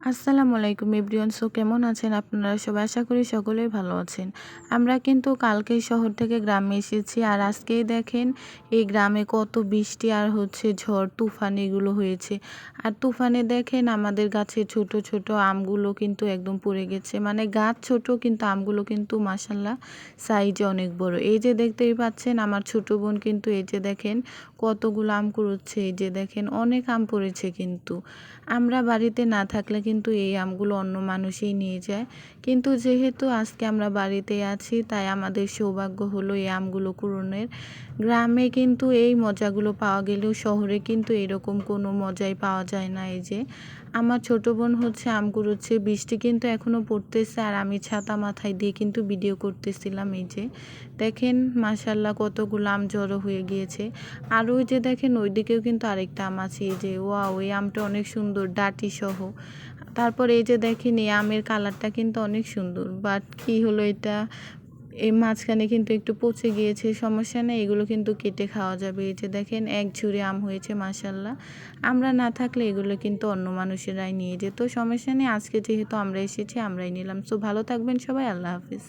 আসসালামু আলাইকুম এভরিওয়ান। কেমন আছেন আপনারা সবাই? আশা করি সকলেই ভালো আছেন। আমরা কিন্তু কালকেই শহর থেকে গ্রামে এসেছি, আর আজকেই দেখেন এই গ্রামে কত বৃষ্টি আর ঝড় তুফান এগুলো হয়েছে। আর তুফানে দেখেন আমাদের গাছে ছোট ছোট আমগুলো কিন্তু একদম পড়ে গেছে। মানে গাছ ছোট কিন্তু আমগুলো কিন্তু মাশাল্লাহ সাইজে অনেক বড়। এই যে দেখতেই পাচ্ছেন আমার ছোট বোন কিন্তু এই যে দেখেন কতগুলো আম কুড়োচ্ছে। এই যে দেখেন অনেক আম পড়েছে, কিন্তু আমরা বাড়িতে না থাকলে কিন্তু এই আমগুলো অন্য মানুষই নিয়ে যায়। কিন্তু যেহেতু আজকে আমরা বাড়িতে আছি, তাই আমাদের সৌভাগ্য হলো এই আমগুলো কুড়োনোর। গ্রামে কিন্তু এই মজাগুলো পাওয়া গেলেও শহরে কিন্তু এরকম কোনো মজাই পাওয়া যায় না। এই যে আমার ছোট বোন আম কুড়োচ্ছে, বৃষ্টি কিন্তু এখনও পড়তেছে, আর আমি ছাতা মাথায় দিয়ে কিন্তু ভিডিও করতেছিলাম। এই যে দেখেন মাশাল্লাহ কতগুলো আম জড়ো হয়ে গিয়েছে। আর ওই যে দেখেন ওইদিকেও কিন্তু আরেকটা আম আছে। এই যে ওয়াও, এই আমটা অনেক সুন্দর ডাটি সহ। তারপর এই যে দেখেন এই আমের কালারটা কিন্তু অনেক সুন্দর, বাট কি হলো এটা, এই মাঝখানে কিন্তু একটু পচে গিয়েছে। সমস্যা নেই, এগুলো কিন্তু কেটে খাওয়া যাবে। এই যে দেখেন এক ঝুড়ি আম হয়েছে মাশাল্লাহ। আমরা না থাকলে এগুলো কিন্তু অন্য মানুষেরাই নিয়ে যেত। সমস্যা নেই, আজকে যেহেতু আমরা এসেছি আমরাই নিলাম। ভালো থাকবেন সবাই, আল্লাহ হাফিজ।